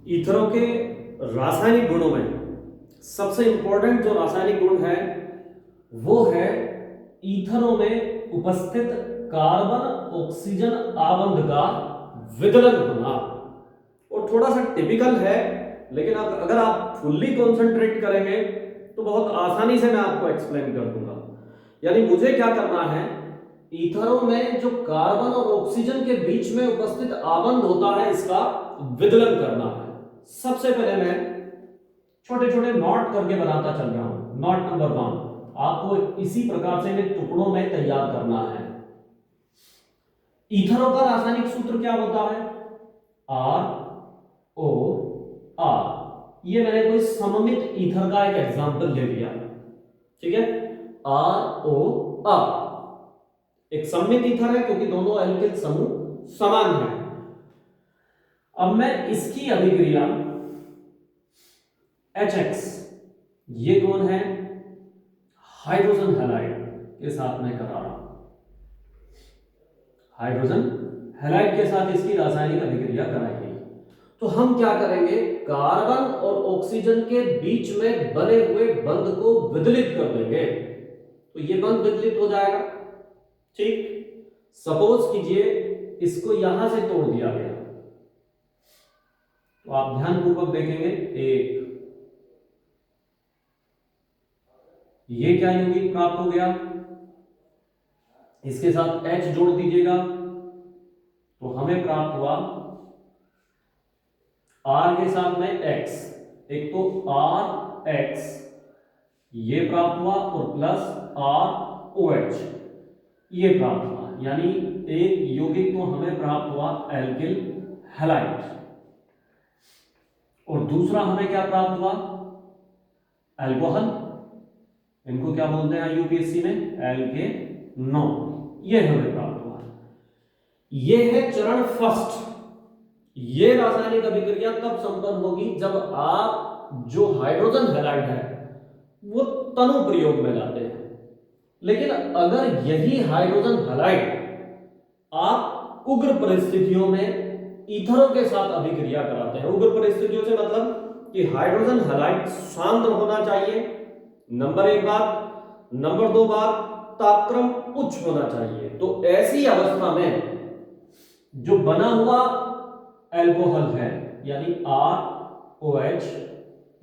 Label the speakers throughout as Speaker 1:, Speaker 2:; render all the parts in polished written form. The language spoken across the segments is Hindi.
Speaker 1: ईथरों के रासायनिक गुणों में सबसे इंपॉर्टेंट जो रासायनिक गुण है वो है ईथरों में उपस्थित कार्बन ऑक्सीजन आबंध का विदलन होना। और थोड़ा सा टिपिकल है, लेकिन अगर आप फुल्ली कॉन्सेंट्रेट करेंगे तो बहुत आसानी से मैं आपको एक्सप्लेन कर दूंगा। यानी मुझे क्या करना है, ईथरों में जो कार्बन और ऑक्सीजन के बीच में उपस्थित आबंध होता है इसका विदलन करना है। सबसे पहले मैं छोटे छोटे नोट करके बनाता चल रहा हूं। नोट नंबर 1 आपको इसी प्रकार से इन टुकड़ों में तैयार करना है। ईथरों का रासायनिक सूत्र क्या होता है? ROR। ये मैंने कोई सममित ईथर का एक एग्जांपल ले लिया, ठीक है। ROR एक सममित ईथर है क्योंकि दोनों एल्किल समूह समान हैं। अब मैं इसकी अभिक्रिया HX, ये कौन है? हाइड्रोजन हैलाइड के साथ में करा रहा हूं। हाइड्रोजन हैलाइड के साथ इसकी रासायनिक अभिक्रिया कराएंगे। तो हम क्या करेंगे, कार्बन और ऑक्सीजन के बीच में बने हुए बंध को विदलित कर देंगे। तो ये बंध विदलित हो जाएगा, ठीक। सपोज कीजिए इसको यहां से तोड़ दिया गया, तो आप ध्यानपूर्वक देखेंगे, एक ये क्या यौगिक प्राप्त हो गया, इसके साथ H जोड़ दीजिएगा तो हमें प्राप्त हुआ R के साथ में X, एक तो RX ये प्राप्त हुआ और प्लस ROH ये प्राप्त हुआ। यानी एक यौगिक तो हमें प्राप्त हुआ एल्किल हैलाइड, और दूसरा हमें क्या प्राप्त हुआ, अल्कोहल। इनको क्या बोलते हैं यूपीएससी में? एल्केनॉन। ये हमें प्राप्त हुआ। ये है चरण फर्स्ट। ये रासायनिक अभिक्रिया तब संपन्न होगी जब आप जो हाइड्रोजन हैलाइड है वो तनु प्रयोग में लाते हैं। लेकिन अगर यही हाइड्रोजन हैलाइड आप उग्र परिस्थितियों में ईथरों के साथ अभिक्रिया कराते हैं, उग्र परिस्थितियों से मतलब कि हाइड्रोजन हैलाइड सांद्र होना चाहिए, नंबर 1 बात, नंबर 2 बात तापक्रम उच्च होना चाहिए। तो ऐसी अवस्था में जो बना हुआ अल्कोहल है यानी ROH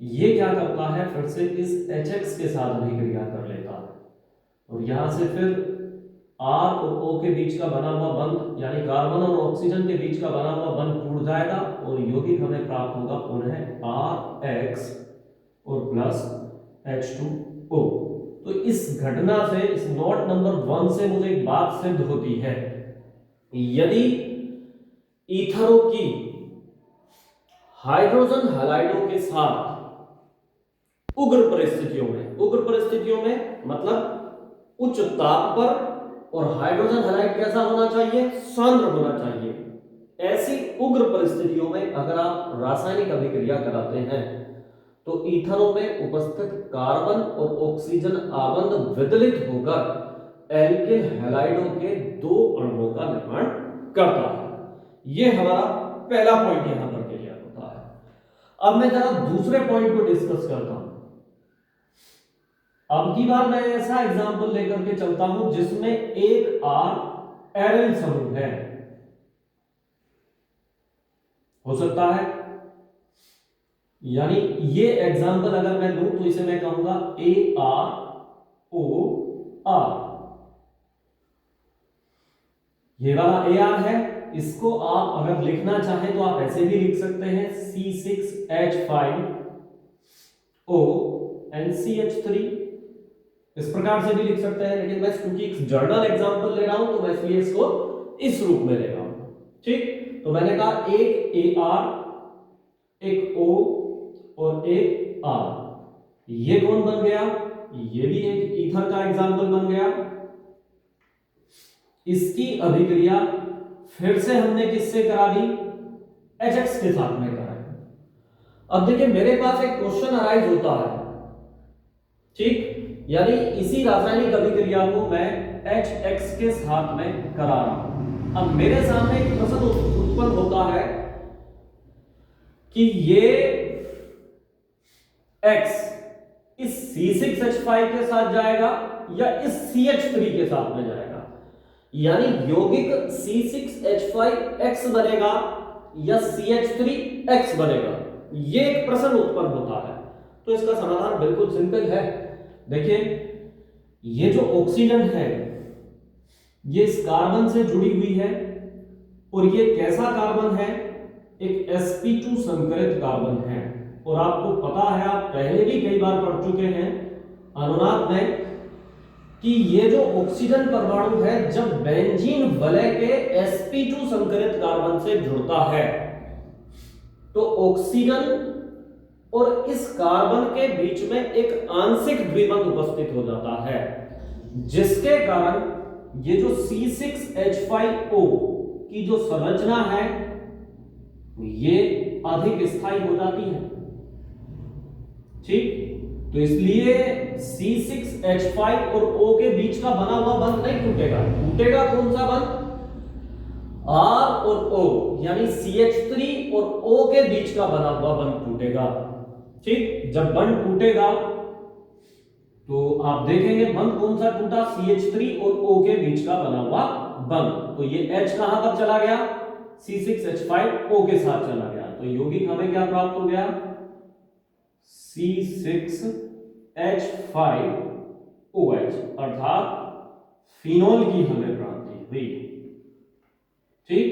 Speaker 1: ये क्या करता है, फिर से इस HX के साथ अभिक्रिया कर लेता है, और यहां से फिर R और O के बीच का बना हुआ बंध यानी कार्बन और ऑक्सीजन के बीच का बना हुआ बंध टूट जाएगा और यौगिक हमें प्राप्त होगा पुनः RX और प्लस H2O। तो इस घटना से, इस नोट नंबर 1 से मुझे एक बात सिद्ध होती है, यदि ईथरों की हाइड्रोजन हैलाइडों के साथ उग्र परिस्थितियों में मतलब उच्च ताप पर, और हाइड्रोजन हैलाइड कैसा होना चाहिए, सांद्र होना चाहिए। ऐसी उग्र परिस्थितियों में अगर आप रासायनिक अभिक्रिया कराते हैं तो ईथरों में उपस्थित कार्बन और ऑक्सीजन आबंध विदलित होकर एल्किल हैलाइडों के 2 अणुओं का निर्माण करता है। यह हमारा पहला पॉइंट यहां पर क्लियर होता है। अब मैं जरा दूसरे पॉइंट को डिस्कस करता हूं। अब की बार मैं ऐसा एग्जांपल लेकर के चलता हूं जिसमें एक R एरिल समूह है, हो सकता है, यानी ये एग्जांपल अगर मैं लूं तो इसे मैं कहूंगा AROR। ये वाला AR है, इसको आप अगर लिखना चाहें तो आप ऐसे भी लिख सकते हैं C6H5ONCH3, इस प्रकार से भी लिख सकते हैं। लेकिन मैं क्योंकि एक जर्नल एग्जांपल ले रहा हूं तो मैं इसलिए इसको इस रूप में ले रहा हूं, ठीक। तो मैंने कहा एक AR, एक O और एक R, ये कौन बन गया, ये भी एक ईथर का एग्जांपल बन गया। इसकी अभिक्रिया फिर से हमने किससे करा दी, HX के साथ में कराई। अब देखिए मेरे पास एक क्वेश्चन अराइज होता है, ठीक, यानी इसी रासायनिक अभिक्रिया को मैं HX के साथ में करा रहा हूं। अब मेरे सामने एक प्रश्न उत्पन्न होता है कि ये X इस C6H5 के साथ जाएगा या इस CH3 के साथ में जाएगा, यानी यौगिक C6H5X बनेगा या CH3X बनेगा, ये एक प्रश्न उत्पन्न होता है। तो इसका समाधान बिल्कुल सिंपल है। देखिए, ये जो ऑक्सीजन है ये इस कार्बन से जुड़ी हुई है और ये कैसा कार्बन है, एक sp2 संकरित कार्बन है। और आपको पता है, आप पहले भी कई बार पढ़ चुके हैं अनुनाद में, कि ये जो ऑक्सीजन परमाणु है जब बेंजीन वलय के sp2 संकरित कार्बन से जुड़ता है तो ऑक्सीजन और इस कार्बन के बीच में एक आंशिक द्विबंध उपस्थित हो जाता है, जिसके कारण ये जो C6H5O की जो संरचना है ये अधिक स्थायी हो जाती है। ठीक, तो इसलिए C6H5 और O के बीच का बना हुआ बंध नहीं टूटेगा। टूटेगा कौन सा बंध? R और O, यानी CH3 और O के बीच का बना हुआ बंध टूटेगा। ठीक, जब बंध टूटेगा तो आप देखेंगे बंध कौन सा टूटा, CH3 और O के बीच का बना हुआ बंध। तो ये H कहां पर चला गया, C6H5O के साथ चला गया। तो यौगिक हमें क्या प्राप्त हो गया, C6H5OH, अर्थात फिनोल की हमें प्राप्ति हुई। ठीक,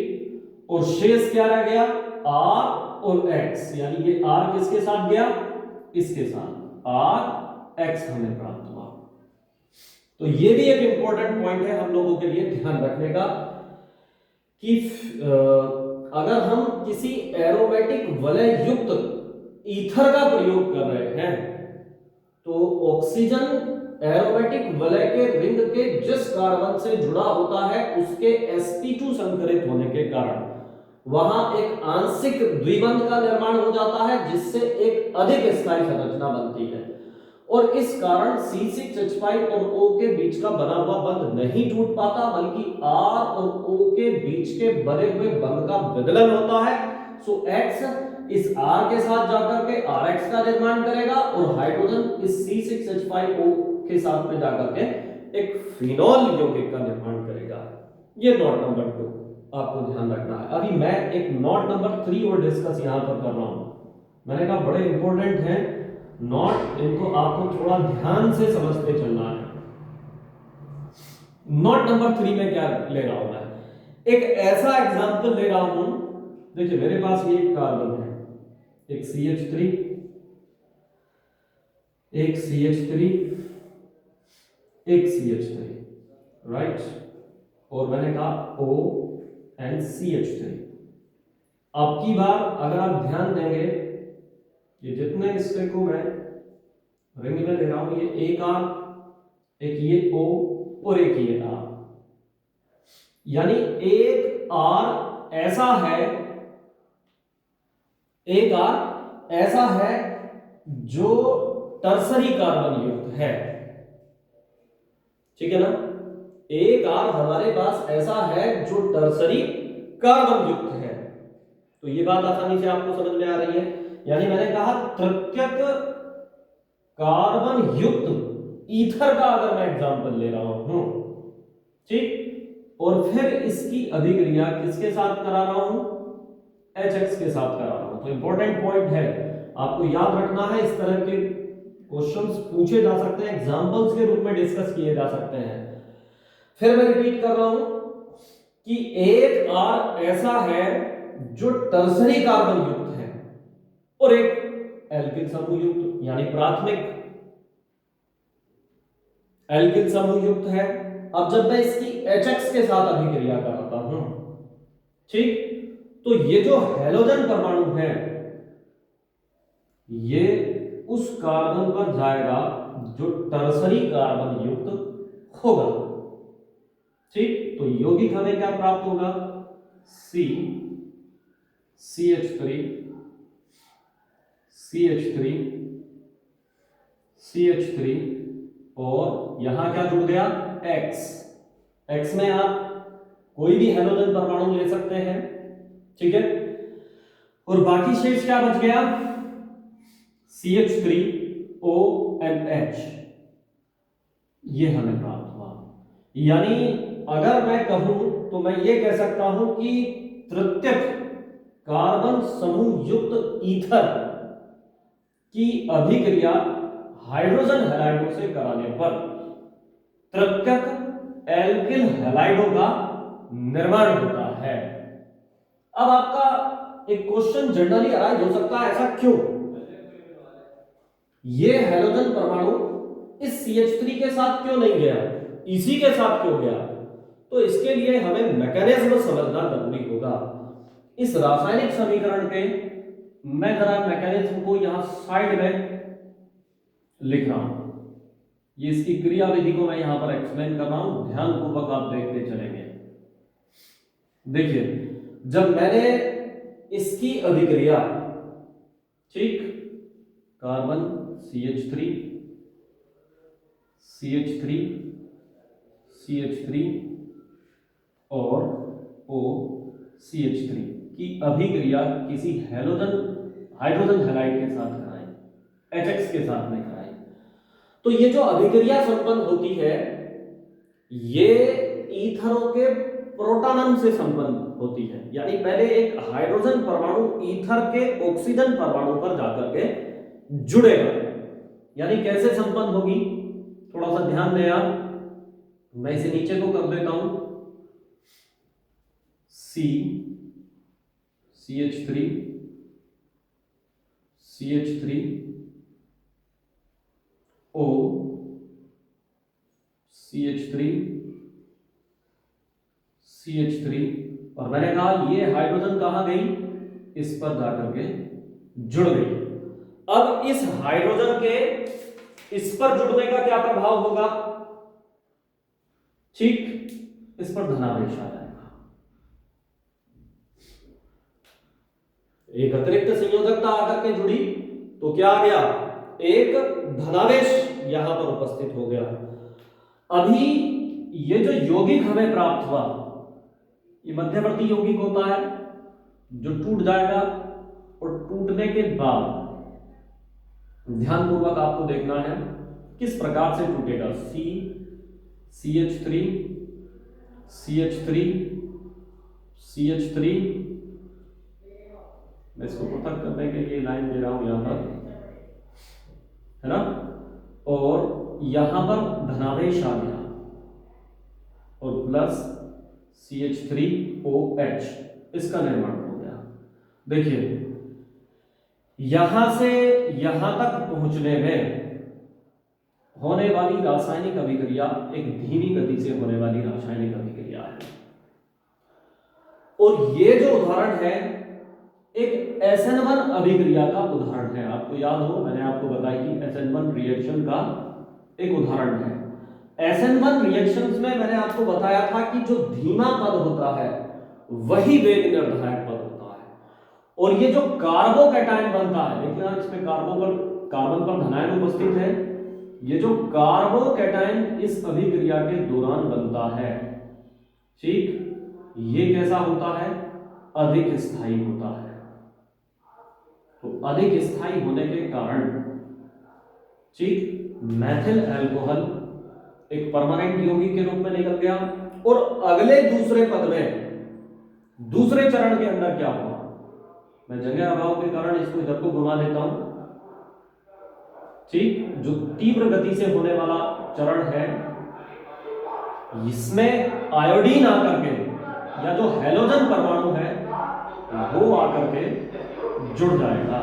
Speaker 1: और शेष क्या रह गया, R और X, यानी ये R किसके साथ गया, इसके साथ, R X हमें प्राप्त हुआ। तो ये भी एक इंपॉर्टेंट पॉइंट है हम लोगों के लिए ध्यान रखने का कि अगर हम किसी एरोमेटिक वलय युक्त ईथर का प्रयोग कर रहे हैं तो ऑक्सीजन एरोमेटिक वलय के रिंग के जिस कार्बन से जुड़ा होता है उसके sp2 संकरित होने के कारण वहां एक आंशिक द्विबंध का निर्माण हो जाता है, जिससे एक अधिक स्थायी संरचना बनती है। और इस कारण C6H5 और O के बीच का बना हुआ बंध नहीं टूट पाता, बल्कि R और O के बीच के बने हुए बंध का विदलन होता है। सो X इस R के साथ जाकर के RX का निर्माण करेगा और हाइड्रोजन इस C6H5O के साथ में जाकर के एक फिनोल यौगिक का निर्माण करेगा। ये नोट नंबर 2 आपको ध्यान रखना है। अभी मैं एक नोट नंबर 3 और डिस्कस यहां पर कर रहा हूं। मैंने कहा बड़े इंपॉर्टेंट हैं नोट, इनको आपको थोड़ा ध्यान से समझते चलना है। नोट नंबर 3 में क्या ले रहा हूं मैं, एक ऐसा एग्जांपल ले रहा हूं। देखिए मेरे पास ये एक कार्बन है, एक CH3, एक CH3, एक CH3, राइट, और मैंने कहा O एंड CH3। अब की बार अगर आप ध्यान देंगे, ये जितने हिस्से को मैं रिंग में ले रहा हूं, ये एक R, एक ये O और एक ये R, यानी एक R ऐसा है, एक R ऐसा है जो टर्सरी कार्बन युक्त है। ठीक है ना, एक R हमारे पास ऐसा है जो टर्सरी कार्बन युक्त है। तो ये बात आसानी से आपको समझ में आ रही है। यानी मैंने कहा तृतीयक कार्बन युक्त ईथर का अगर मैं एग्जांपल ले रहा हूं, ठीक, और फिर इसकी अभिक्रिया किसके साथ करा रहा हूं, HX के साथ करा रहा हूं। तो इंपॉर्टेंट पॉइंट है, आपको याद रखना है। इस तरह के क्वेश्चंस पूछे जा सकते हैं, एग्जांपल्स के रूप में डिस्कस किए जा सकते हैं। फिर मैं रिपीट कर रहा हूं कि एक R ऐसा है जो टर्सरी कार्बन युक्त है और एक एल्किल समूह युक्त यानी प्राथमिक एल्किल समूह युक्त है। अब जब मैं इसकी HX के साथ अभिक्रिया कराता हूं, ठीक, तो ये जो हैलोजन परमाणु है ये उस कार्बन पर जाएगा जो टर्सरी कार्बन युक्त होगा। ठीक, तो यौगिक हमें क्या प्राप्त होगा, CH3, CH3, CH3 और यहां क्या जुड़ गया, X। X में आप कोई भी हैलोजन परमाणु ले सकते हैं। ठीक है, और बाकी शेष क्या बच गया, CH3ONH, ये हमें प्राप्त हुआ। यानी अगर मैं कहूं तो मैं ये कह सकता हूं कि तृतीयक कार्बन समूह युक्त ईथर की अभिक्रिया हाइड्रोजन हैलाइडों से कराने पर तृतीयक एल्किल हैलाइडों का निर्माण होता है। अब आपका एक क्वेश्चन जनरली अराइज हो सकता है, ऐसा क्यों? ये हैलोजन परमाणु इस CH3 के साथ क्यों नहीं गया, इसी के साथ क्यों गया? तो इसके लिए हमें मैकेनिज्म समझना जरूरी होगा। इस रासायनिक समीकरण के मैं जरा मैकेनिज्म को यहां साइड में लिख रहा हूं, ये इसकी क्रियाविधि को मैं यहां पर एक्सप्लेन कर रहा हूं, ध्यानपूर्वक आप देखते चलेंगे। देखिए, जब मैंने इसकी अभिक्रिया, ठीक, कार्बन CH3 CH3 CH3 और O CH3 की अभिक्रिया किसी हाइड्रोजन हैलाइड के साथ कराएं, HX के साथ में कराएं, तो ये जो अभिक्रिया संपन्न होती है ये ईथरों के प्रोटॉनन से संपन्न होती है। यानी पहले एक हाइड्रोजन परमाणु ईथर के ऑक्सीजन परमाणु पर जाकर के जुड़ेगा। यानी कैसे संपन्न होगी, थोड़ा सा ध्यान दें आप, मैं इसे नीचे को कर देता हूं, CH3 O CH3 और मैंने कहा ये हाइड्रोजन कहां गई, इस पर जाकर के जुड़ गई। अब इस हाइड्रोजन के इस पर जुड़ने का क्या प्रभाव होगा, ठीक, इस पर धनावेश आ जाएगा। एक अतिरिक्त संयोजकता आकर के जुड़ी तो क्या आ गया, एक धनावेश यहां पर उपस्थित हो गया। अभी ये जो यौगिक हमें प्राप्त हुआ ये मध्यवर्ती यौगिक होता है जो टूट जाएगा, और टूटने के बाद ध्यानपूर्वक आपको देखना है किस प्रकार से टूटेगा। CH3 मैं इसको पृथक करने के लिए लाइन दे रहा हूं यहां पर, है ना, और यहां पर धनावेश आ गया और प्लस CH3OH, इसका निर्माण हो गया। देखिए, यहां से यहां तक पहुंचने में होने वाली रासायनिक अभिक्रिया एक धीमी गति से होने वाली रासायनिक अभिक्रिया है। और ये जो उदाहरण है एक SN1 अभिक्रिया का उदाहरण है। आपको याद हो, मैंने आपको बताया कि SN1 रिएक्शन का एक उदाहरण है। SN1 रिएक्शंस में मैंने आपको बताया था कि जो धीमा पद होता है वही वेग निर्धारक पद होता है। और ये जो कार्बोकैटायन बनता है, देखिए इसमें कार्बन पर धनायन उपस्थित है, ये जो कार्बोकैटायन इस अभिक्रिया के दौरान बनता है, ठीक, ये कैसा होता है, अधिक स्थायी होता है। तो अधिक स्थायी होने के कारण, ठीक, मैथिल अल्कोहल एक परमानेंट यौगिक के रूप में निकल गया। और अगले दूसरे पद में दूसरे चरण के अंदर क्या हुआ, मैं जगह अभाव के कारण इसको इधर को घुमा देता हूं, ठीक, जो तीव्र गति से होने वाला चरण है इसमें आयोडीन आकर के या जो हैलोजन परमाणु है वो आकर के जुड़ जाएगा,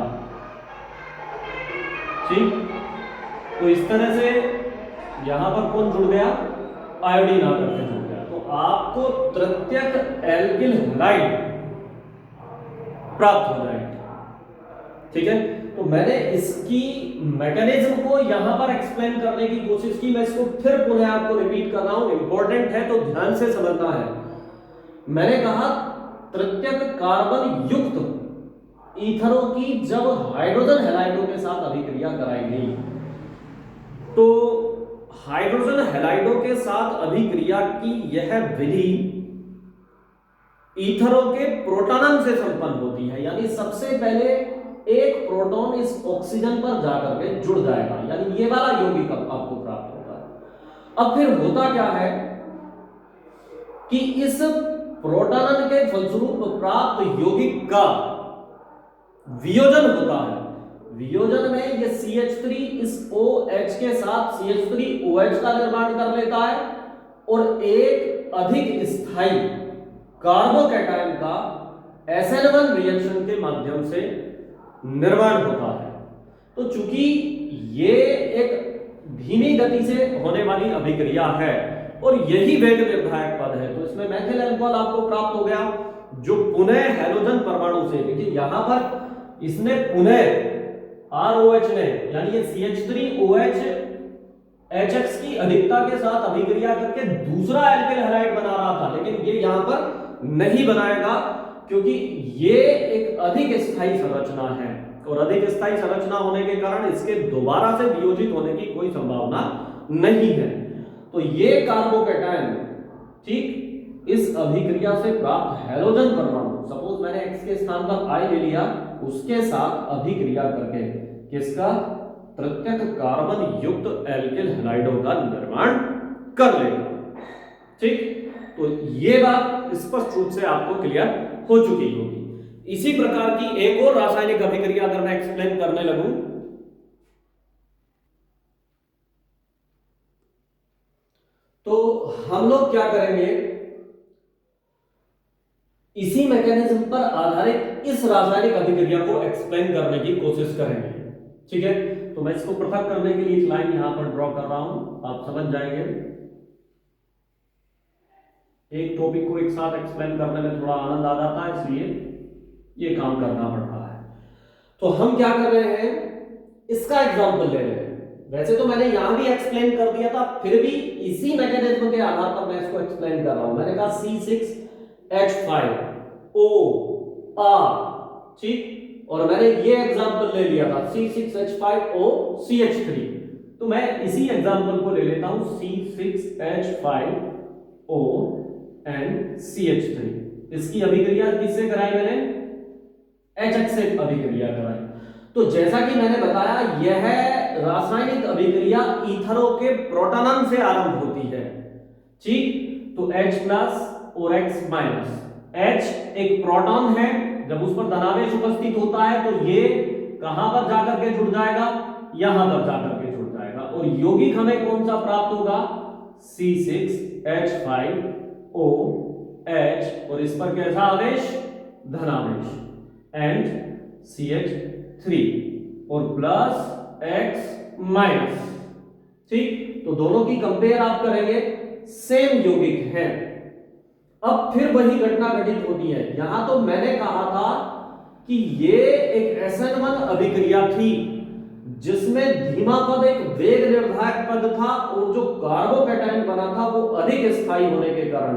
Speaker 1: ठीक। तो इस तरह से यहां पर कौन जुड़ गया, आयोडीन आकर के जुड़ गया। तो आपको तृतीयक एल्किल हैलाइड प्राप्त हो जाएगा, ठीक है। तो मैंने इसकी मैकेनिज्म को यहां पर एक्सप्लेन करने की कोशिश की, मैं इसको फिर पुनः आपको रिपीट कर रहा हूं, इंपॉर्टेंट है तो ध्यान से समझना है। मैंने कहा तृतीयक कार्बन युक्त ईथरों की जब हाइड्रोजन हैलाइडों के साथ अभिक्रिया कराई गई तो हाइड्रोजन हैलाइडों के साथ अभिक्रिया की यह विधि ईथरों के प्रोटॉनन से संपन्न होती है, यानी सबसे पहले एक प्रोटॉन इस ऑक्सीजन पर जाकर के जुड़ जाएगा, यानी ये वाला यौगिक आपको प्राप्त होगा। अब फिर होता क्या है कि इस प्रोटॉनन के फलस्वरूप प्राप्त यौगिक का वियोजन होता है। वियोजन में ये CH3 इस OH के साथ CH3OH का निर्माण कर लेता है और एक अधिक स्थायी कार्बोकैटायन का SN1 रिएक्शन के माध्यम से निर्माण होता है। तो चूंकि ये एक धीमी गति से होने वाली अभिक्रिया है और यही वेग निर्धारक पद है, तो इसमें मेथिल अल्कोहल आपको प्राप्त हो गया, जो पुनः हैलोजन परमाणु से, देखिए यहां पर इसने पुनः ROH ने, यानी ये CH3OH HX की अधिकता के साथ अभिक्रिया करके दूसरा एल्किल हैलाइड बना रहा था, लेकिन ये यहां पर नहीं बनाएगा क्योंकि ये एक अधिक स्थायी संरचना है और अधिक स्थायी संरचना होने के कारण इसके दोबारा से वियोजित होने की कोई संभावना नहीं है। तो ये कार्बोकैटायन, ठीक, इस अभिक्रिया से प्राप्त हैलोजन परमाणु, सपोज मैंने X के स्थान पर I ले लिया, उसके साथ अभिक्रिया करके किसका, तृतीयक कार्बन युक्त एल्किल हैलाइडों का निर्माण कर लेगा। ठीक, तो ये बात स्पष्ट रूप से आपको क्लियर हो चुकी होगी। इसी प्रकार की एक और रासायनिक अभिक्रिया अगर मैं एक्सप्लेन करने लगूं, तो हम लोग क्या करेंगे, इसी मैकेनिज्म पर आधारित इस रासायनिक अभिक्रिया को एक्सप्लेन करने की कोशिश करेंगे। ठीक है, तो मैं इसको पृथक करने के लिए एक लाइन यहां पर ड्रॉ कर रहा हूं, आप समझ जाएंगे। एक टॉपिक को एक साथ एक्सप्लेन करने में थोड़ा आनंद आ जाता है, इसलिए ये काम करना पड़ता है। तो हम क्या कर रहे हैं, इसका एग्जांपल ले रहे हैं। वैसे तो मैंने यहां भी एक्सप्लेन कर दिया था, फिर भी इसी मैकेनिज्म के आधार पर मैं इसको एक्सप्लेन कर रहा हूं। मैंने कहा C6H5OR, ठीक, और मैंने ये एग्जांपल ले लिया था C6H5OCH3, तो मैं इसी एग्जांपल को ले लेता हूं C6H5O एंड CH3। इसकी अभिक्रिया किससे कराई मैंने, HX से अभिक्रिया कराई। तो जैसा कि मैंने बताया, यह रासायनिक अभिक्रिया ईथरों के प्रोटॉनन से आरंभ होती है। ठीक, तो H प्लस और X माइनस। H एक प्रोटॉन है, जब उस पर धनावेश उपस्थित होता है तो ये कहां पर जाकर के जुड़ जाएगा, यहां पर जाकर के जुड़ जाएगा, और यौगिक हमें कौन सा प्राप्त होगा, C6H5OH, और इस पर कैसा आवेश, धनावेश, एंड CH3 और प्लस X माइनस। ठीक, तो दोनों की कंपेयर आप करेंगे, सेम यौगिक है। अब फिर वही घटना घटित होती है। यहां तो मैंने कहा था कि ये एक SN1 अभिक्रिया थी जिसमें धीमा पद एक वेग निर्धारक पद था और जो कार्बोकैटायन बना था वो अधिक स्थायी होने के कारण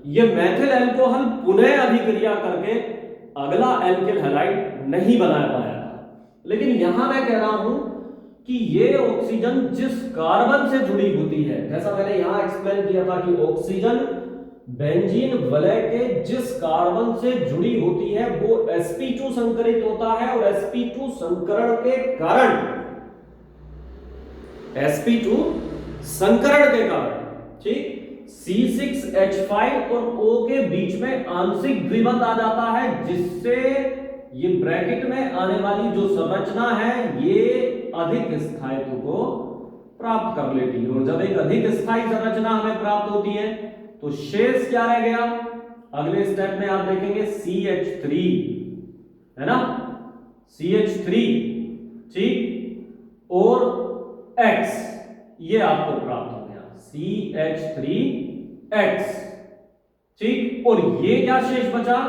Speaker 1: ये मेथिल अल्कोहल पुनः अभिक्रिया करके अगला एल्किल हैलाइड नहीं बना पाया था। लेकिन यहां मैं कह रहा हूं कि ये ऑक्सीजन जिस कार्बन से जुड़ी होती है, जैसा मैंने यहां एक्सप्लेन किया था कि ऑक्सीजन बेंजीन वलय के जिस कार्बन से जुड़ी होती है वो sp2 संकरित होता है, और sp2 संकरण के कारण, sp2 संकरण के कारण, ठीक, C6H5 और O के बीच में आंशिक द्विबंध आ जाता है, जिससे ये ब्रैकेट में आने वाली जो संरचना है ये अधिक स्थायित्व को प्राप्त कर लेती है। और जब एक अधिक स्थायी संरचना हमें प्राप्त होती है तो शेष क्या रह गया, अगले स्टेप में आप देखेंगे CH3, है ना, CH3, ठीक, और X, ये आपको प्राप्त हो गया CH3X, ठीक, और ये क्या शेष बचा,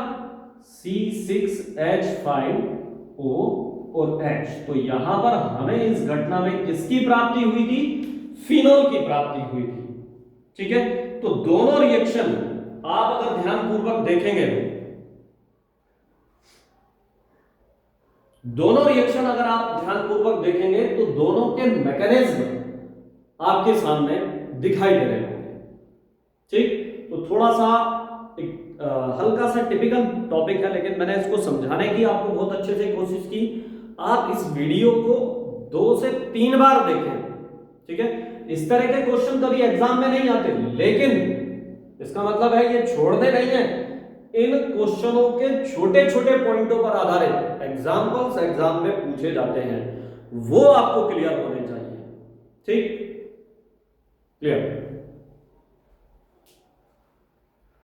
Speaker 1: C6H5O और H। तो यहां पर हमें इस घटना में किसकी प्राप्ति हुई थी, फिनोल की प्राप्ति हुई थी। ठीक है, तो दोनों रिएक्शन आप अगर ध्यानपूर्वक देखेंगे, दोनों रिएक्शन अगर आप ध्यानपूर्वक देखेंगे तो दोनों के मैकेनिज्म आपके सामने दिखाई दे रहे होंगे। ठीक, तो थोड़ा सा हल्का सा टिपिकल टॉपिक है, लेकिन मैंने इसको समझाने की आपको बहुत अच्छे से कोशिश की। आप इस वीडियो को 2 से 3 बार देखें, ठीक है। इस तरह के क्वेश्चन कभी एग्जाम में नहीं आते, लेकिन इसका मतलब है ये छोड़ने नहीं है। इन क्वेश्चनों के छोटे छोटे पॉइंटों पर आधारित एग्जाम्पल्स एग्जाम में पूछे जाते हैं, वो आपको क्लियर होने चाहिए। ठीक, क्लियर।